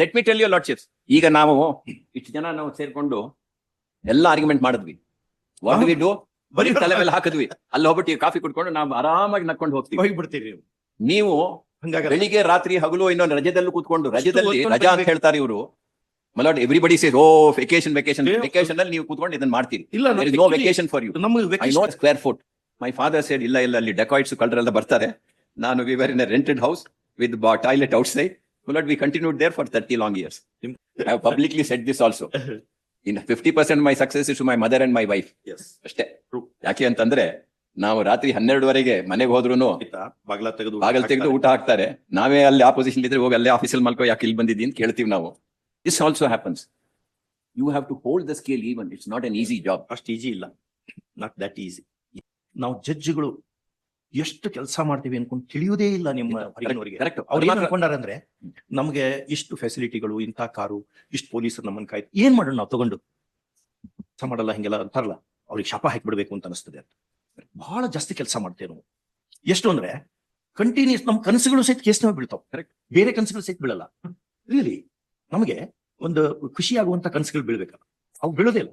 Let me tell you ಲಾರ್ಡ್ಶಿಪ್ಸ್, ಈಗ ನಾವು ಇಷ್ಟು ಜನ ನಾವು ಸೇರ್ಕೊಂಡು ಎಲ್ಲ ಆರ್ಗ್ಯುಮೆಂಟ್ ಮಾಡಿದ್ವಿ. ವಾಟ್ ವಿ ಡೂ, ಬರೀ ತಲೆ ಮೇಲೆ ಹಾಕಿದ್ವಿ. ಅಲ್ಲಿ ಹೋಗ್ಬಿಟ್ಟು ಕಾಫಿ ಕುಡ್ಕೊಂಡು ನಾವು ಆರಾಮಾಗಿ ನಡ್ಕೊಂಡು ಹೋಗ್ತೀವಿ. ಹೋಗ್ಬಿಡ್ತೀರಿ ನೀವು ಹಂಗಾಗಿ ಬೆಳಿಗ್ಗೆ ರಾತ್ರಿ ಹಗಲು ಇನ್ನೊಂದು ರಜೆದಲ್ಲೂ ಕೂತ್ಕೊಂಡು, ರಜೆದಲ್ಲಿ ರಜಾ ಅಂತ ಹೇಳ್ತಾರೆ ಇವರು. ಮಲಾಡ್ ಎವ್ರಿಬಡಿ ಸೇಸ್ ಓ ವೆಕೇಶನ್ ವೆಕೇಶನ್ ವೆಕೇಶನ್ ಅಲ್ಲಿ ನೀವು ಕೂತ್ಕೊಂಡು ಇದನ್ನ ಮಾಡ್ತೀರಿ. ಇಲ್ಲ ನೋ ವೆಕೇಶನ್ ಫಾರ್ ಯು. ನಮ್ಗೆ I know square foot. My father shed ಇಲ್ಲ ಇಲ್ಲ ಅಲ್ಲಿ ಡೆಕಾಯ್ಟ್ಸ್ ಕಳ್ಳರೆಲ್ಲ ಬರ್ತಾರೆ. ನಾನು we were in a rented house with toilet outside. But we continued there for 30 long years. I have publicly said this also. In 50% my success is to my mother and my wife. Yes. ಅಷ್ಟೇ. ಯಾಕೆ ಅಂತಂದ್ರೆ ನಾವು ರಾತ್ರಿ 12ವರೆಗೆ ಮನೆಗೆ ಹೋದ್ರು ಬಾಗಲ ತೆಗೆದು ಊಟ ಹಾಕ್ತಾರೆ. ನಾವೇ ಅಲ್ಲಿ ಆಪೋಸಿಷನ್ ಇದ್ರೆ ಹೋಗಿ ಅಲ್ಲೇ ಆಫೀಸಲ್ಲಿ ಮಲ್ಕೋ, ಯಾಕೆ ಇಲ್ಲಿ ಬಂದಿದ್ದೀನಿ ಅಂತ ಕೇಳ್ತೀವಿ ನಾವು. This also happens. You have to hold the scale even. It's not an easy job. ಅಷ್ಟು ಈಜಿ ಇಲ್ಲ, ನಾಟ್ ದಟ್ ಈಸಿ. ನಾವು ಜಡ್ಜ್ಗಳು ಎಷ್ಟು ಕೆಲಸ ಮಾಡ್ತೀವಿ ಅನ್ಕೊಂಡು ತಿಳಿಯುವುದೇ ಇಲ್ಲ ನಿಮ್ಮ ಹೊರಗಿನವರಿಗೆ. ಕರೆಕ್ಟ್. ಅವ್ರು ಏನ್ ಅನ್ಕೊಂಡಾರ ಅಂದ್ರೆ ನಮ್ಗೆ ಇಷ್ಟು ಫೆಸಿಲಿಟಿಗಳು, ಇಂಥ ಕಾರು, ಇಷ್ಟು ಪೊಲೀಸರು ನಮ್ಮನ್ನ ಕಾಯ್ತು, ಏನ್ ಮಾಡೋಣ ನಾವು ತಗೊಂಡು ಕೆಲಸ ಮಾಡಲ್ಲ, ಹಿಂಗೆಲ್ಲ ಅಂತಾರಲ್ಲ, ಅವ್ರಿಗೆ ಶಾಪ ಹಾಕ್ಬಿಡ್ಬೇಕು ಅಂತ ಅನಿಸ್ತದೆ. ಅಂತ ಬಹಳ ಜಾಸ್ತಿ ಕೆಲಸ ಮಾಡ್ತೇವೆ ನಾವು. ಎಷ್ಟು ಅಂದ್ರೆ ಕಂಟಿನ್ಯೂಸ್ ನಮ್ ಕನಸುಗಳು ಸಹಿತ ಕೇಸ್ನ ಬೀಳ್ತಾವ. ಕರೆಕ್ಟ್. ಬೇರೆ ಕನಸುಗಳು ಸಹಿತ ಬೀಳಲ್ಲ. ರಿಯಲಿ ನಮಗೆ ಒಂದು ಖುಷಿಯಾಗುವಂತ ಕನಸುಗಳು ಬೀಳ್ಬೇಕಲ್ಲ, ಅವು ಬೀಳೋದೇ ಇಲ್ಲ.